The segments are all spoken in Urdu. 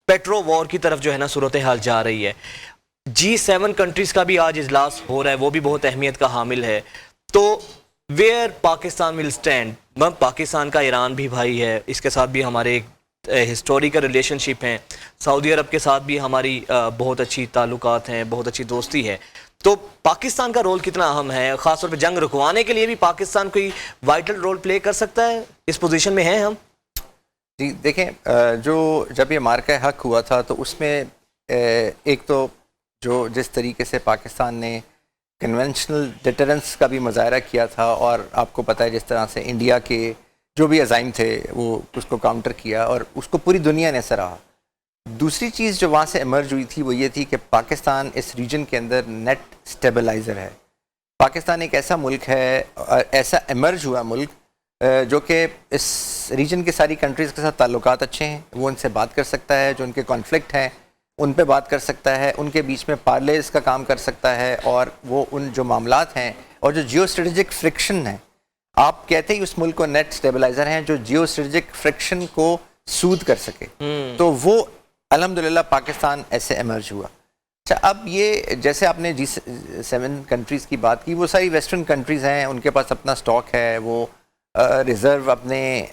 پیٹرو وار کی طرف جو ہے نا صورتحال جا رہی ہے. G7 کنٹریز کا بھی آج اجلاس ہو رہا ہے, وہ بھی بہت اہمیت کا حامل ہے. تو where Pakistan will stand, Pakistan کا ایران بھی بھائی ہے, اس کے ساتھ بھی ہمارے ایک ہسٹوریکل ریلیشن شپ ہیں, سعودی عرب کے ساتھ بھی ہماری بہت اچھی تعلقات ہیں, بہت اچھی دوستی ہے. تو پاکستان کا رول کتنا اہم ہے, خاص طور پہ جنگ رکوانے کے لیے بھی پاکستان کوئی وائٹل رول پلے کر سکتا ہے, اس پوزیشن میں ہیں ہم؟ جی دیکھیں, جب یہ مارکہ حق ہوا تھا تو اس میں ایک تو جو جس طریقے سے پاکستان نے کنونشنل ڈیٹرنس کا بھی مظاہرہ کیا تھا, اور آپ کو پتہ ہے جس طرح سے انڈیا کے جو بھی عزائم تھے وہ اس کو کاؤنٹر کیا, اور اس کو پوری دنیا نے سراہا. دوسری چیز جو وہاں سے ایمرج ہوئی تھی وہ یہ تھی کہ پاکستان اس ریجن کے اندر نیٹ سٹیبلائزر ہے. پاکستان ایک ایسا ملک ہے, ایسا ایمرج ہوا ملک جو کہ اس ریجن کے ساری کنٹریز کے ساتھ تعلقات اچھے ہیں, وہ ان سے بات کر سکتا ہے, جو ان کے کانفلکٹ ہیں ان پہ بات کر سکتا ہے, ان کے بیچ میں پارلیز کا کام کر سکتا ہے, اور وہ ان جو معاملات ہیں اور جو جیو اسٹریٹجک فرکشن ہیں, آپ کہتے ہی اس ملک کو نیٹ سٹیبلائزر ہیں جو جیو اسٹریٹجک فرکشن کو سود کر سکے, تو وہ الحمدللہ پاکستان ایسے ایمرج ہوا. اچھا, اب یہ جیسے آپ نے G7 کنٹریز کی بات کی, وہ ساری ویسٹرن کنٹریز ہیں, ان کے پاس اپنا سٹاک ہے, وہ ریزرو اپنے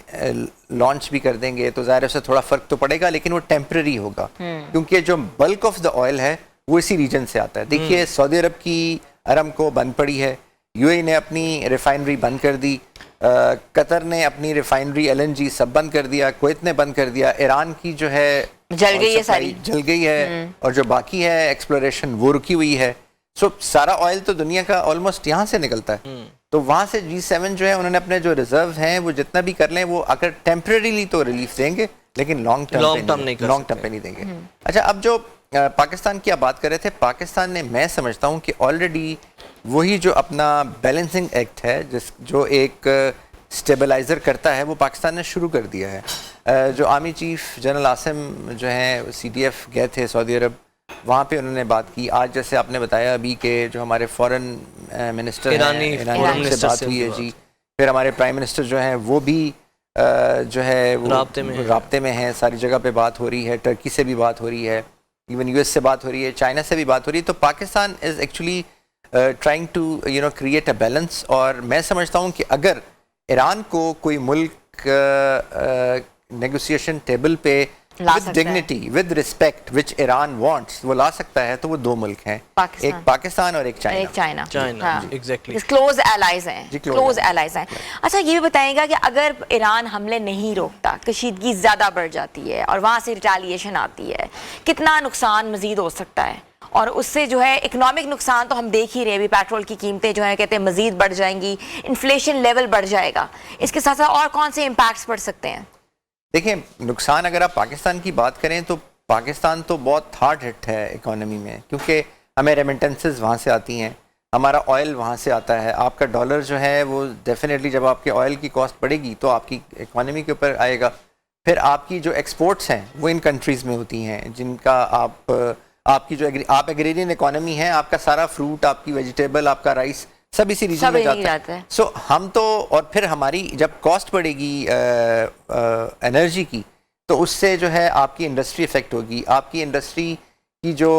لانچ بھی کر دیں گے, تو ظاہر ہے اس سے تھوڑا فرق تو پڑے گا, لیکن وہ ٹیمپرری ہوگا, کیونکہ جو بلک آف دا آئل ہے وہ اسی ریجن سے آتا ہے. دیکھیے سعودی عرب کی ارمکو بند پڑی ہے, یو اے نے اپنی ریفائنری بند کر دی, قطر نے اپنی ریفائنری LNG سب بند کر دیا, کویت نے بند کر دیا, ایران کی جو ہے جل گئی ہے, ساری جل گئی ہے, اور جو باقی ہے ایکسپلوریشن وہ رکی ہوئی ہے. سو سارا آئل تو دنیا کا آلموسٹ یہاں سے نکلتا ہے, تو وہاں سے G7 جو ہے انہوں نے اپنے جو ریزرو ہیں وہ جتنا بھی کر لیں, وہ اگر ٹیمپریریلی تو ریلیف دیں گے, لیکن لانگ ٹرم پہ نہیں دیں گے. اچھا, اب جو پاکستان کی آپ بات کر رہے تھے, پاکستان نے, میں سمجھتا ہوں کہ آلریڈی وہی جو اپنا بیلنسنگ ایکٹ ہے جو ایک سٹیبلائزر کرتا ہے, وہ پاکستان نے شروع کر دیا ہے. جو آرمی چیف جنرل عاصم جو ہیں CDF گئے تھے سعودی عرب, وہاں پہ انہوں نے بات کی. آج جیسے آپ نے بتایا ابھی کہ جو ہمارے فورن منسٹر ایرانی سے بات ہوئی ہے جی, پھر ہمارے پرائم منسٹر جو ہیں وہ بھی جو ہے رابطے میں ہیں, ساری جگہ پہ بات ہو رہی ہے, ٹرکی سے بھی بات ہو رہی ہے, ایون US سے بات ہو رہی ہے, چائنا سے بھی بات ہو رہی ہے. تو Pakistan is actually trying to create a balance, اور میں سمجھتا ہوں کہ اگر ایران کو کوئی ملک نیگوسیشن ٹیبل پہ with dignity, with respect, which Iran wants, وہ لا سکتا ہے, تو وہ دو ملک ہیں, ایک پاکستان اور ایک چائنا. کلوز ایلائز ہیں, کلوز ایلائز ہیں. اچھا, یہ بھی بتائیں گا کہ اگر ایران حملے نہیں روکتا, کشیدگی زیادہ بڑھ جاتی ہے اور وہاں سے ریٹیلیشن آتی ہے, کتنا نقصان مزید ہو سکتا ہے؟ اور اس سے جو ہے اکنامک نقصان تو ہم دیکھ ہی رہے, ابھی پیٹرول کی قیمتیں جو ہیں کہتے ہیں مزید بڑھ جائیں گی, انفلیشن لیول بڑھ جائے گا, اس کے ساتھ ساتھ اور کون سے امپیکٹس پڑ سکتے ہیں؟ دیکھیں, نقصان اگر آپ پاکستان کی بات کریں تو پاکستان تو بہت ہارڈ ہٹ ہے اکانومی میں, کیونکہ ہمیں ریمیٹنسز وہاں سے آتی ہیں, ہمارا آئل وہاں سے آتا ہے. آپ کا ڈالر جو ہے وہ ڈیفینیٹلی جب آپ کے آئل کی کاسٹ بڑھے گی تو آپ کی اکانومی کے اوپر آئے گا. پھر آپ کی جو ایکسپورٹس ہیں وہ ان کنٹریز میں ہوتی ہیں جن کا آپ کی جو آپ ایگریرین اکانومی ہے, آپ کا سارا فروٹ, آپ کی ویجیٹیبل, آپ کا رائس سب اسی ریجن میں جاتا ہے. سو ہم تو, اور پھر ہماری جب کاسٹ بڑھے گی انرجی کی, تو اس سے جو ہے آپ کی انڈسٹری افیکٹ ہوگی, آپ کی انڈسٹری کی جو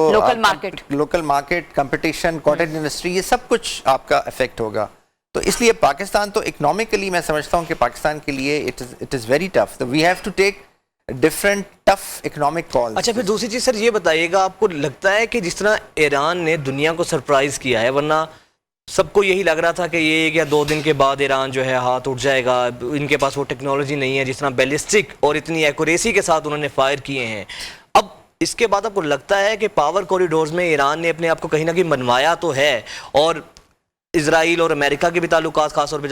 local market, competition, cottage industry, یہ سب کچھ آپ کا افیکٹ ہوگا. تو اس لیے پاکستان تو اکنامکلی میں سمجھتا ہوں کہ پاکستان کے لیے it is very tough, we have to take different tough economic call. اچھا, پھر دوسری چیز سر یہ بتائیے گا, آپ کو لگتا ہے کہ جس طرح ایران نے دنیا کو سرپرائز کیا ہے, ورنہ سب کو یہی لگ رہا تھا کہ یہ 1 یا 2 دن کے بعد ایران جو ہے ہاتھ اٹھ جائے گا, ان کے پاس وہ ٹیکنالوجی نہیں ہے, جس طرح بیلسٹک اور اتنی ایکوریسی کے ساتھ انہوں نے فائر کیے ہیں, اب اس کے بعد آپ کو لگتا ہے کہ پاور کوریڈورز میں ایران نے اپنے آپ کو کہیں نہ کہیں منوایا تو ہے, اور اسرائیل اور امریکہ کے بھی تعلقات, خاص طور پہ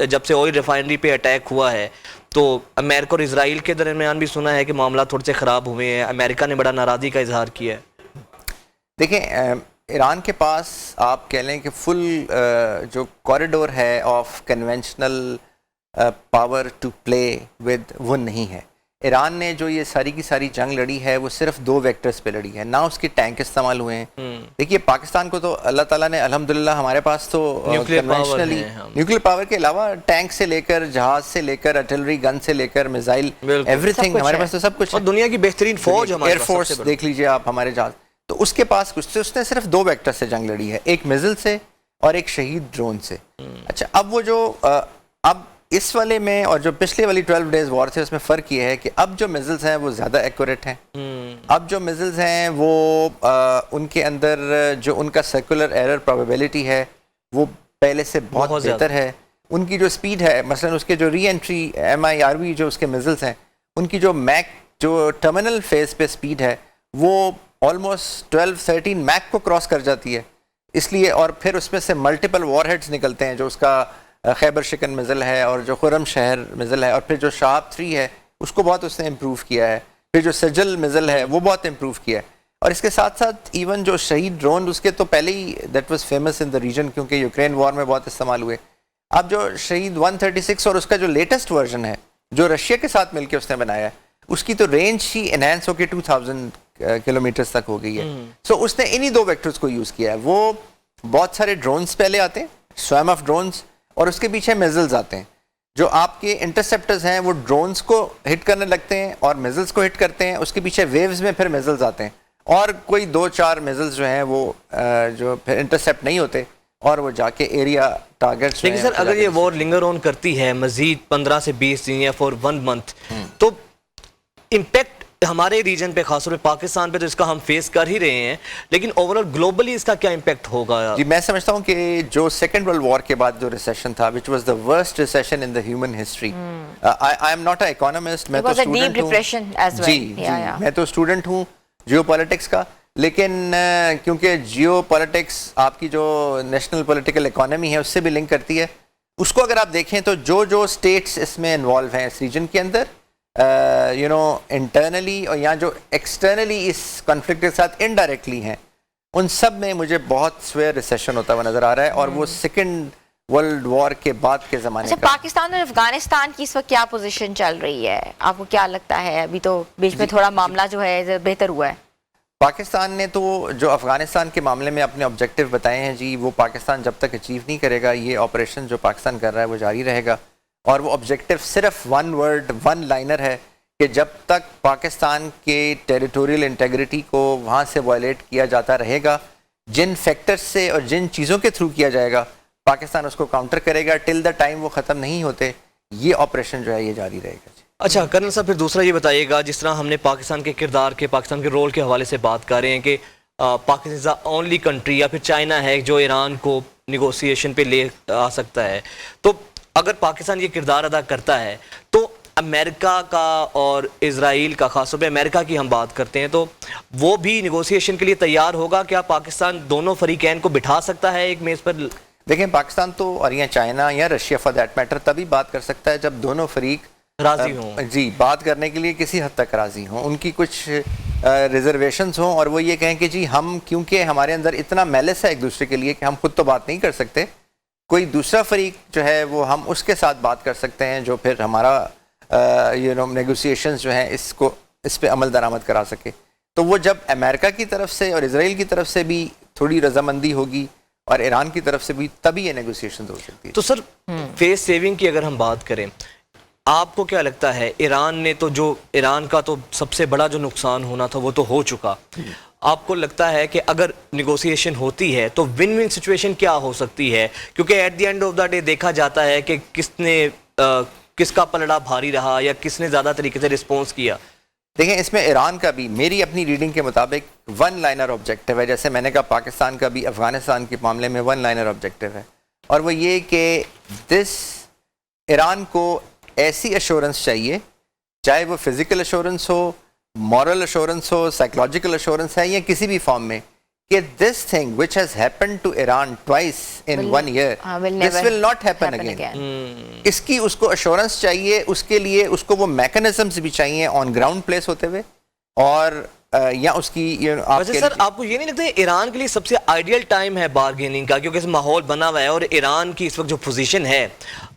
جب سے آئل ریفائنری پہ اٹیک ہوا ہے, تو امریکہ اور اسرائیل کے درمیان بھی سنا ہے کہ معاملات تھوڑے سے خراب ہوئے ہیں, امریکہ نے بڑا ناراضی کا اظہار کیا ہے. دیکھیں, ایران کے پاس آپ کہہ لیں کہ فل جو کوریڈور ہے of conventional power to play with, وہ نہیں ہے. ایران نے جو یہ ساری کی ساری جنگ لڑی ہے وہ صرف 2 ویکٹرز پہ لڑی ہے, نہ اس کے ٹینک استعمال ہوئے ہیں. دیکھیے پاکستان کو تو اللہ تعالیٰ نے الحمدللہ, ہمارے پاس تو کنونشنلی نیوکلیر پاور کے علاوہ ٹینک سے لے کر, جہاز سے لے کر, آرٹلری گن سے لے کر, میزائل, ایوری تھنگ ہمارے پاس تو سب کچھ. اور دنیا کی بہترین فوج ہمارے ایئر فورس دیکھ لیجیے آپ, ہمارے جہاز. تو اس کے پاس کچھ سے, اس نے صرف 2 ویکٹر سے جنگ لڑی ہے, ایک میزل سے اور ایک شہید ڈرون سے. اچھا اب وہ جو اب اس والے میں اور جو پچھلے والی 12 ڈیز وار تھے اس میں فرق یہ ہے کہ اب جو میزلز ہیں وہ زیادہ ایکوریٹ ہیں. اب جو میزلز ہیں وہ ان کے اندر جو ان کا سرکولر ایرر پروبیبلٹی ہے وہ پہلے سے بہت بہتر ہے. ان کی جو سپیڈ ہے, مثلا اس کے جو ری انٹری MIRV جو اس کے میزلز ہیں, ان کی جو میک جو ٹرمینل فیز پہ سپیڈ ہے وہ آلموسٹ 12-13 میک کو کراس کر جاتی ہے. اس لیے, اور پھر اس میں سے ملٹیپل وار ہیڈز نکلتے ہیں, جو اس کا خیبر شکن میزل ہے اور جو خرم شہر میزل ہے, اور پھر جو شہاب 3 ہے اس کو بہت اس نے امپروو کیا ہے, پھر جو سجل میزل ہے وہ بہت امپروو کیا ہے. اور اس کے ساتھ ساتھ ایون جو شہید ڈرون, اس کے تو پہلے ہی that was famous in the region کیونکہ یوکرین وار میں بہت استعمال ہوئے. اب جو شہید 136 اور اس کا جو لیٹسٹ ورژن ہے جو رشیا کے ساتھ مل کے اس نے بنایا ہے, اس کی تو رینج ہی انہینس ہو کے 2000 کلومیٹرز تک ہو گئی ہے. سو اس نے انہی 2 ویکٹرز کو یوز کیا ہے. وہ بہت سارے ڈرونز پہلے آتے ہیں, سویم آف ڈرونز, اور اس کے پیچھے میزلز آتے ہیں. جو آپ کے انٹرسیپٹرز ہیں وہ ڈرونز کو ہٹ کرنے لگتے ہیں اور میزلز کو ہٹ کرتے ہیں, اس کے پیچھے ویوز میں پھر میزلز آتے ہیں, اور کوئی 2-4 میزلز جو ہیں وہ جو پھر انٹرسیپٹ نہیں ہوتے اور وہ جا کے ایریا ٹارگیٹس. لیکن سر اگر یہ وار لنگر آن کرتی ہے مزید 15 سے 20 دن یا فور 1 منتھ, تو امپیکٹ ہمارے ریجن پہ, خاص طور پہ پاکستان پہ تو اس کا ہم فیس کر ہی رہے ہیں, لیکن اوور آل گلوبلی اس کا کیا امپیکٹ ہوگا؟ جی میں سمجھتا ہوں کہ جو سیکنڈ ورلڈ وار کے بعد جو ریسیشن تھا, which was the worst recession in the human history. I am not an economist, میں تو اسٹوڈنٹ ہوں. جی میں تو اسٹوڈنٹ ہوں جیو پالیٹکس کا, لیکن کیونکہ جیو پالیٹکس آپ کی جو نیشنل پولیٹیکل اکانومی ہے اس سے بھی لنک کرتی ہے, اس کو اگر آپ دیکھیں تو جو اسٹیٹس اس میں انوالو ہیں اس ریجن کے اندر, انٹرنلی اور یا جو ایکسٹرنلی اس کنفلکٹ کے ساتھ انڈائریکٹلی ہیں, ان سب میں مجھے بہت سویر ریسیشن ہوتا ہوا نظر آ رہا ہے. اور وہ سیکنڈ ورلڈ وار کے بعد کے زمانے کا. پاکستان اور افغانستان کی اس وقت کیا پوزیشن چل رہی ہے, آپ کو کیا لگتا ہے؟ ابھی تو بیچ میں تھوڑا معاملہ جو ہے بہتر ہوا ہے. پاکستان نے تو جو افغانستان کے معاملے میں اپنے آبجیکٹیو بتائے ہیں جی, وہ پاکستان جب تک اچیو نہیں کرے گا, یہ آپریشن جو پاکستان کر رہا ہے وہ جاری رہے گا. اور وہ آبجیکٹیو صرف 1 ورڈ 1 لائنر ہے کہ جب تک پاکستان کے ٹیریٹوریل انٹیگریٹی کو وہاں سے وائلیٹ کیا جاتا رہے گا, جن فیکٹر سے اور جن چیزوں کے تھرو کیا جائے گا, پاکستان اس کو کاؤنٹر کرے گا. ٹل دا ٹائم وہ ختم نہیں ہوتے, یہ آپریشن جو ہے یہ جاری رہے گا. اچھا کرنل صاحب, پھر دوسرا یہ بتائیے گا, جس طرح ہم نے پاکستان کے کردار کے, پاکستان کے رول کے حوالے سے بات کر رہے ہیں کہ پاکستان از دا اونلی کنٹری, یا پھر چائنا ہے جو ایران کو نیگوسیشن پہ لے آ سکتا ہے, تو اگر پاکستان یہ کردار ادا کرتا ہے تو امریکہ کا اور اسرائیل کا, خاص طور پہ امریکہ کی ہم بات کرتے ہیں, تو وہ بھی نیگوسیشن کے لیے تیار ہوگا؟ کیا پاکستان دونوں فریقین کو بٹھا سکتا ہے ایک میز پر؟ دیکھیں پاکستان تو, اور یا چائنا یا رشیا فار دیٹ میٹر, تبھی بات کر سکتا ہے جب دونوں فریق راضی ہوں. جی بات کرنے کے لیے کسی حد تک راضی ہوں, ان کی کچھ ریزرویشنز ہوں, اور وہ یہ کہیں کہ جی ہم, کیونکہ ہمارے اندر اتنا میلس ہے ایک دوسرے کے لیے کہ ہم خود تو بات نہیں کر سکتے, کوئی دوسرا فریق جو ہے وہ ہم اس کے ساتھ بات کر سکتے ہیں جو پھر ہمارا نیگوسیشنز جو ہیں اس پہ عمل درآمد کرا سکے. تو وہ جب امریکہ کی طرف سے اور اسرائیل کی طرف سے بھی تھوڑی رضامندی ہوگی اور ایران کی طرف سے بھی, تبھی یہ نیگوسیشنز ہو سکتی ہے. تو سر فیس سیونگ کی اگر ہم بات کریں, آپ کو کیا لگتا ہے ایران نے تو, جو ایران کا تو سب سے بڑا جو نقصان ہونا تھا وہ تو ہو چکا, آپ کو لگتا ہے کہ اگر نیگوسیشن ہوتی ہے تو ون ون سچویشن کیا ہو سکتی ہے؟ کیونکہ at the end of the day دیکھا جاتا ہے کہ کس کا پلڑا بھاری رہا یا کس نے زیادہ طریقے سے رسپانس کیا. دیکھیں اس میں ایران کا بھی میری اپنی ریڈنگ کے مطابق 1 لائنر آبجیکٹیو ہے, جیسے میں نے کہا پاکستان کا بھی افغانستان کے معاملے میں 1 لائنر آبجیکٹیو ہے, اور وہ یہ کہ ایران کو ایسی ایشورنس چاہیے, چاہے وہ فزیکل ایشورنس ہو, مورل ایشورنس ہو, سائیکولوجیکل ایشورنس ہے یا کسی بھی فارم میں, کہ this thing which has happened to Iran twice in 1 year, this will not happen again. اس کی اس کو ایشورنس چاہیے, اس کے لیے اس کو وہ میکنزمز بھی چاہیے آن گراؤنڈ پلیس ہوتے ہوئے, اور یا اس کی ویسے سر آپ کو یہ نہیں لگتا ہے ایران کے لیے سب سے آئیڈیل ٹائم ہے بارگیننگ کا, کیونکہ اس ماحول بنا ہوا ہے اور ایران کی اس وقت جو پوزیشن ہے,